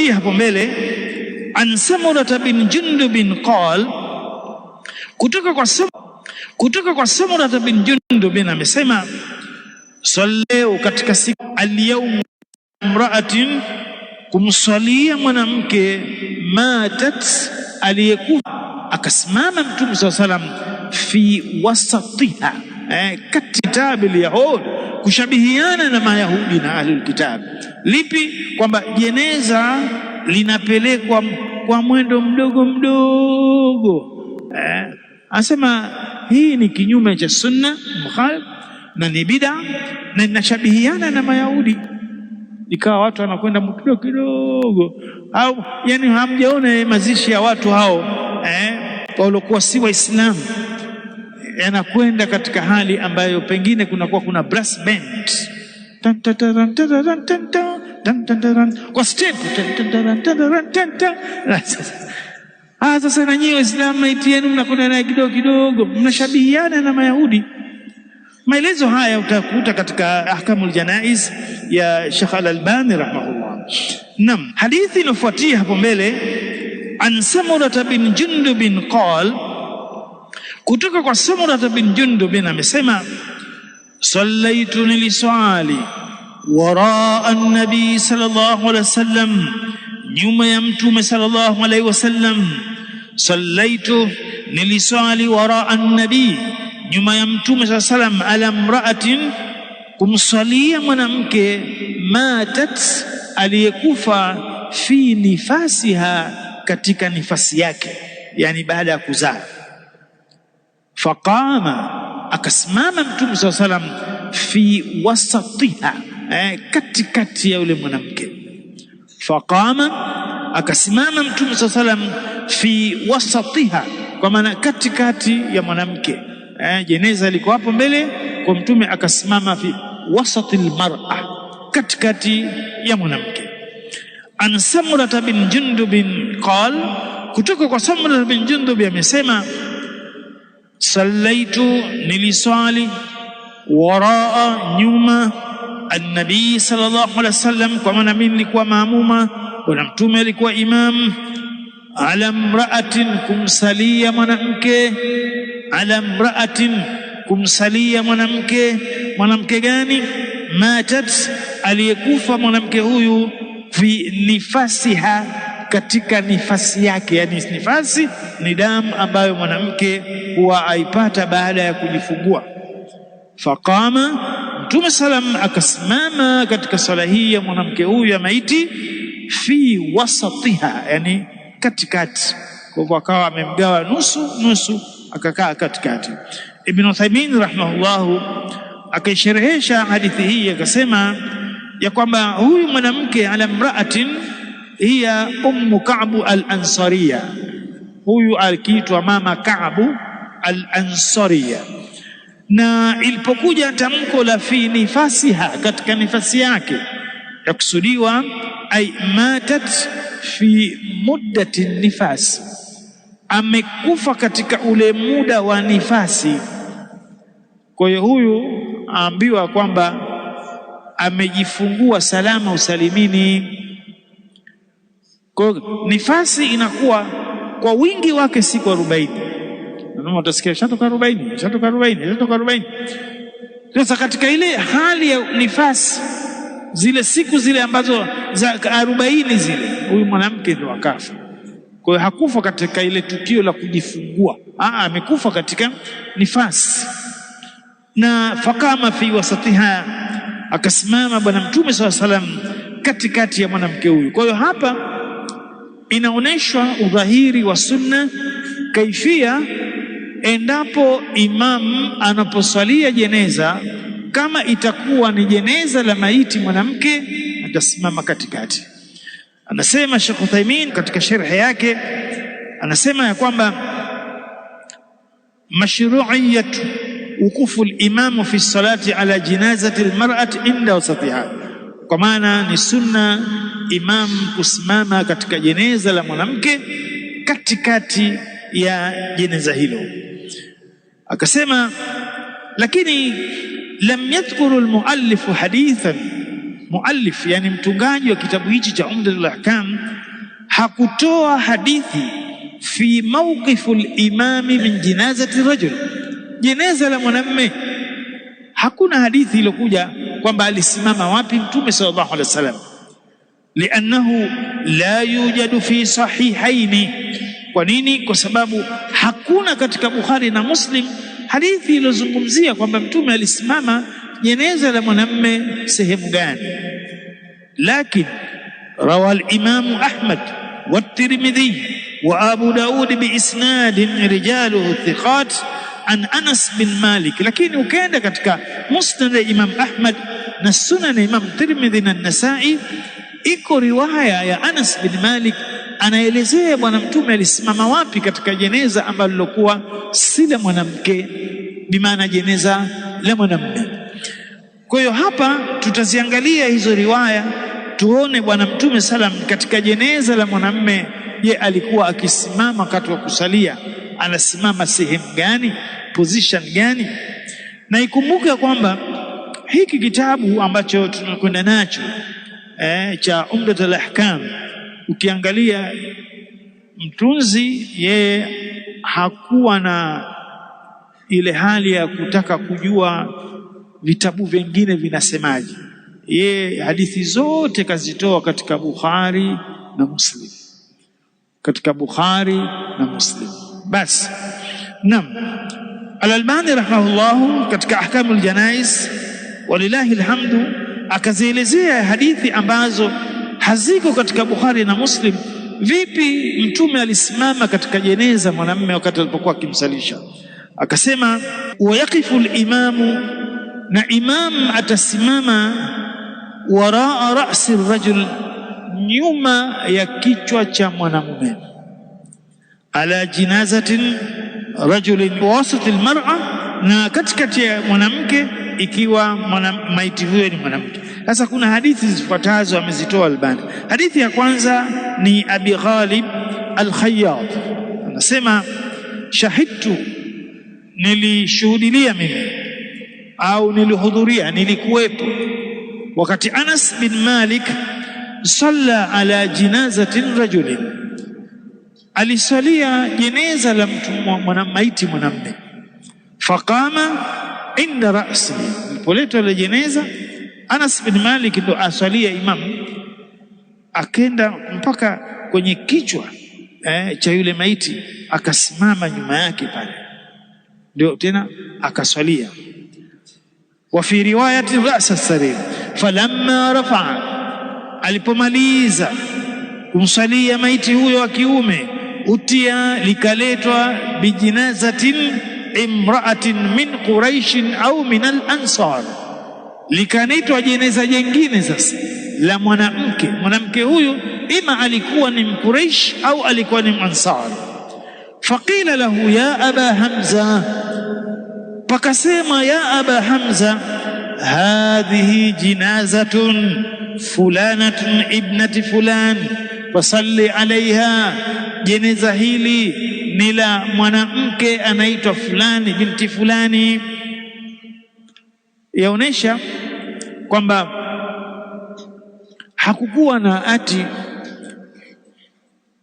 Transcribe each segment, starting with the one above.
hapo mbele, an Samurata bin Jundubin qal, kutoka kwa Samurata bin Jundubin amesema, sallu katika siku al-yawm imra'atin, kumsalia mwanamke matat, aliyekufa. Akasimama Mtume SAW fi wasatiha, katitab al-yahud, kushabihiana na Mayahudi na ahlul kitab. Lipi? Kwamba jeneza linapelekwa kwa mwendo mdogo mdogo. Anasema hii ni kinyume cha sunna, mukhalif na ni bid'a na inashabihiana na Mayahudi. Ikawa watu wanakwenda kidogo kidogo, au yani hamjaona mazishi ya watu hao waliokuwa si Waislamu, yanakwenda katika hali ambayo pengine kunakuwa kuna brass band kwa step. Sasa na nyinyi Waislamu maiti yenu mnakwenda naye kidogo kidogo, mnashabihiana na Mayahudi. Maelezo haya utakuta katika Ahkamul Janaiz ya Sheikh Al-Albani rahimahullah. Naam, hadithi inofuatia hapo mbele, an Samurata bin Jundubin qal, kutoka kwa Samurata bin Jundubin amesema, sallaitu, niliswali waraa an-nabi sallallahu alaihi wasallam, nyuma ya Mtume sallallahu alaihi wasallam. Sallaitu, niliswali waraa an-nabi, nyuma ya Mtume sallallahu alaihi wasallam, ala mra'atin, kumsalia mwanamke matat, aliyekufa, fi nifasiha, katika nifasi yake, yani baada ya kuzaa. Faqama, akasimama Mtume sallallahu alaihi wasallam, fi wasatiha, katikati ya yule mwanamke. Faqama, akasimama Mtume sallallahu alaihi wasallam, fi wasatiha, kwa maana katikati ya mwanamke. Jeneza liko hapo mbele, kwa Mtume akasimama fi wasati almar'a, katikati ya mwanamke. An Samurata bin Jundubin qal, kutoka kwa Samurata bin Jundub amesema, sallaitu, niliswali waraa, nyuma an-nabii sallallahu alaihi wasallam, kwa maana mimi nilikuwa maamuma na Mtume alikuwa imam. Ala mra'atin, kumsalia mwanamke. Ala mra'atin, kumsalia mwanamke. Mwanamke gani? Matat, aliyekufa mwanamke huyu, fi nifasiha, katika nifasi yake. Yani nifasi ni damu ambayo mwanamke huwa aipata baada ya kujifungua. Faqama, Mtume salam akasimama katika sala hii ya mwanamke huyu ya maiti, fi wasatiha, yani katikati. Kwa hivyo akawa amemgawa nusu nusu, akakaa katikati. Ibn Uthaymeen rahimahullahu akaisherehesha hadithi hii akasema ya kwamba huyu mwanamke ala mra'atin hiya ummu Ka'b al-Ansariya, huyu alikiitwa mama Ka'b al-Ansariya. Na ilipokuja tamko la fi nifasiha, katika nifasi yake, yakusudiwa ay matat fi muddati nifasi, amekufa katika ule muda wa nifasi. Kwa hiyo huyu aambiwa kwamba amejifungua salama usalimini. Kwa nifasi inakuwa kwa wingi wake siku 40. Na utasikia shatoka 40, shatoka 40, shatoka 40. Sasa katika ile hali ya nifasi, zile siku zile ambazo za 40 zile, huyu mwanamke ndio akafa. Kwa hiyo hakufa katika ile tukio la kujifungua, amekufa katika nifasi. Na fakama fi wasatiha, akasimama bwana Mtume sallallahu alaihi wasallam katikati ya mwanamke huyu. Kwa hiyo hapa inaonyeshwa udhahiri wa sunna, kaifia endapo imam anaposwalia jeneza, kama itakuwa ni jeneza la maiti mwanamke, atasimama katikati. Anasema Sheikh Uthaymeen katika sharhi yake, anasema ya kwamba mashru'iyatu wukufu al-imamu fi salati ala janazati al-mar'ati inda wasatiha, kwa maana ni sunna imam kusimama katika jeneza la mwanamke katikati ya jeneza hilo. Akasema lakini lam yadhkuru al-muallif hadithan muallif, yani mtungaji wa kitabu hichi cha Umdatul Ahkam, hakutoa hadithi fi mawqiful imami min janazati rajul, jeneza la mwanamume. Hakuna hadithi iliyokuja kwamba alisimama wapi Mtume sallallahu alaihi wasallam, liannahu la yujadu fi sahihaini. Kwa nini? Kwa sababu hakuna katika Bukhari na Muslim hadithi iliyozungumzia kwamba Mtume alisimama jeneza la mwanamume sehemu gani. Lakin rawa al-Imam Ahmad wa at-Tirmidhi wa Abu Daud bi isnadin rijaluhu thiqat an Anas bin Malik. Lakini ukaenda katika Musnad Imam Ahmad na Sunan Imam Tirmidhi na Nasai, iko riwaya ya Anas bin Malik anaelezea bwana Mtume alisimama wapi katika jeneza ambalo lilokuwa si la mwanamke, bimaana jeneza la mwanamume. Kwa hiyo hapa tutaziangalia hizo riwaya tuone bwana Mtume salam katika jeneza la mwanamume, ye alikuwa akisimama wakati wa kusalia, anasimama sehemu gani, position gani. Na ikumbuke kwamba hiki kitabu ambacho tunakwenda nacho cha Umdatul Ahkam, ukiangalia mtunzi yeye hakuwa na ile hali ya kutaka kujua vitabu vingine vinasemaje. Yeye hadithi zote kazitoa katika Bukhari na Muslim, katika Bukhari na Muslim basi. Naam, Al-Albani rahimahullah katika Ahkamul Janaiz walillahi alhamdu akazielezea hadithi ambazo haziko katika Bukhari na Muslim, vipi Mtume alisimama katika jeneza mwanamume wakati alipokuwa akimsalisha. Akasema wayaqifu al-imamu, na imam atasimama waraa ra'si ar-rajul, nyuma ya kichwa cha mwanamume, ala jinazatin rajulin wasat al-mar'a, na katikati ya mwanamke ikiwa maiti huyo ni mwanamke. Sasa kuna hadithi zifuatazo amezitoa Albani. Hadithi ya kwanza ni Abi Ghalib al-Khayyat, anasema shahidtu, nilishuhudia mimi au nilihudhuria, nilikuwepo wakati Anas bin Malik salla ala jinazatin rajulin, alisalia jeneza la mtu maiti mwanamume. Faqama inda ra'si, alipoletwa ile jeneza Anas bin Malik ndo asalia imam, akenda mpaka kwenye kichwa cha yule maiti, akasimama nyuma yake pale, ndio tena akasalia. Wa fi riwayati ra's as-sarir, falamma rafa'a, alipomaliza kumsalia maiti huyo wa kiume, utia, likaletwa bijinazatin imra'atin min Quraish au min al-Ansar, likaletwa jeneza jingine sasa la mwanamke. Mwanamke huyu ima alikuwa ni Mquraish au alikuwa ni Ansar. Faqila lahu ya Aba Hamza, pakasema ya Aba Hamza, hadhihi jinazatun fulanatun ibnati fulan fasalli alaiha, jeneza hili ni la mwanamke anaitwa fulani binti fulani. Yaonesha kwamba hakukuwa na ati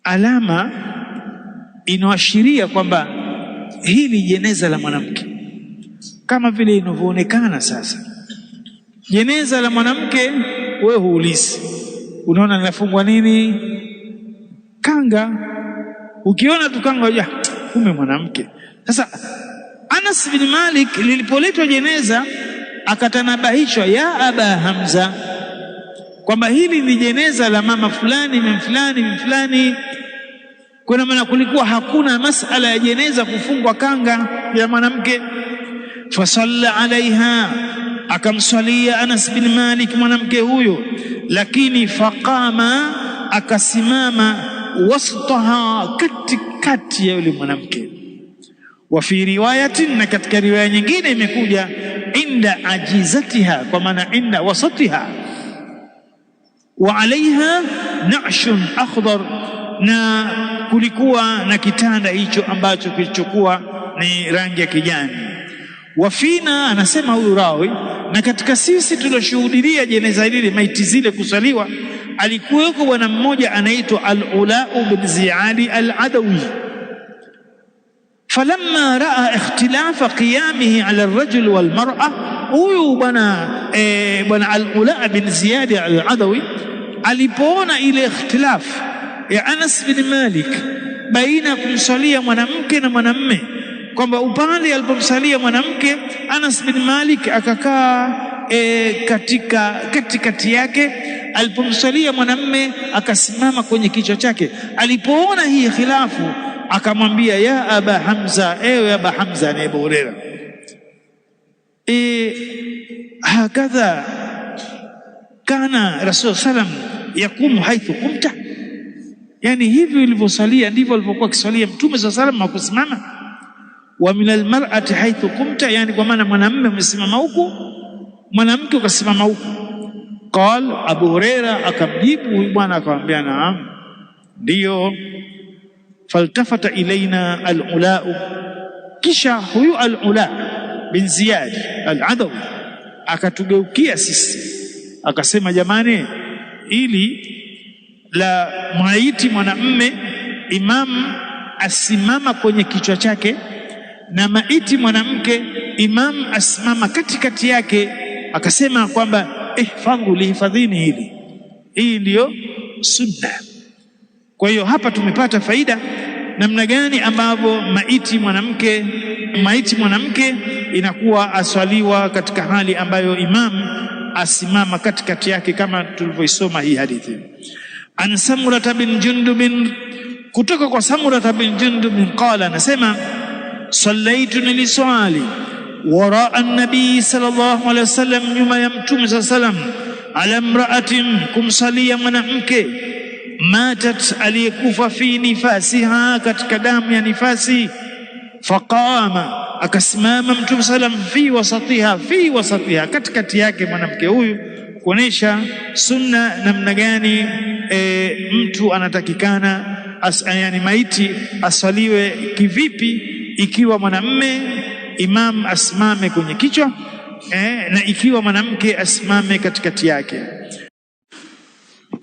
alama inaashiria kwamba hili jeneza la mwanamke, kama vile inavyoonekana sasa. Jeneza la mwanamke wewe huulizi, unaona linafungwa nini? Kanga. Ukiona tu kanga ya kumbe mwanamke. Sasa Anas bin Malik lilipoletwa jeneza akatanabahishwa ya Aba Hamza kwamba hili ni jeneza la mama fulani min fulani min fulani. Kwa maana kulikuwa hakuna masala ya jeneza kufungwa kanga ya mwanamke. Fasalla alaiha, akamswalia Anas bin Malik mwanamke huyo, lakini faqama, akasimama wasataha, katikati ya yule mwanamke. Wa fi riwayatin, na katika riwaya nyingine imekuja inda ajizatiha, kwa maana inda wasatiha, wa alaiha na'shun akhdar, na kulikuwa na kitanda hicho ambacho kilichokuwa ni rangi ya kijani. Wafina, anasema huyu rawi, na katika sisi tulioshuhudia jeneza lile, maiti zile kusaliwa, alikuweko bwana mmoja anaitwa Al-Ula bin Ziyad Al-Adawi. Falamma raa ikhtilafa qiyamihi ala ar-rajul wal mar'a, huyu bwana Al-Ula bin Ziyad Al-Adawi alipoona ile ikhtilaf ya Anas bin Malik baina kumsalia mwanamke na mwanamme, kwamba upande alipomsalia mwanamke Anas bin Malik akakaa katikati yake, alipomsalia mwanamme akasimama kwenye kichwa chake. Alipoona hii khilafu akamwambia, ya Aba Hamza, ewe Aba Hamza na Abu Huraira, hakadha kana Rasul sallam yakumu haithu kumta, yani hivi ulivyosalia ndivyo alivyokuwa akisalia Mtume sallam hakusimama. Wa min almar'ati haithu kumta, yani kwa maana mwanamume umesimama huku, mwanamke ukasimama huku. Qal Abu Huraira akamjibu huyu bwana akamwambia, naam, ndio. Faltafata ilaina Al-Ula, kisha huyu Al-Ula bin Ziyad Al-Adawi akatugeukia sisi akasema, jamani, ili la maiti mwanamme imam asimama kwenye kichwa chake na maiti mwanamke imam asimama katikati yake, akasema kwamba ihfadhu lihifadhini, hii ndiyo sunna. Kwa hiyo hapa tumepata faida namna gani ambavyo maiti mwanamke inakuwa aswaliwa katika hali ambayo imam asimama katikati yake, kama tulivyoisoma hii hadithi. An Samurata bin Jundub, kutoka kwa Samurata bin Jundub qala, anasema sallaitu, niliswali waraa an-nabii sallallahu alaihi wasallam, nyuma ya Mtume sallallahu alaihi wasallam, ala imra'atin, kumsalia mwanamke, matat, aliyekufa, fi nifasiha, katika damu ya nifasi. Faqama, akasimama Mtume sallam, fi wasatiha, katikati yake mwanamke huyu, kuonesha sunna namna gani mtu anatakikana yani maiti aswaliwe kivipi, ikiwa mwanamme imam asimame kwenye kichwa na ikiwa mwanamke asimame katikati yake.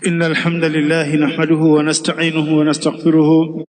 Innal hamdalillah nahmaduhu wa nasta'inuhu wa nastaghfiruhu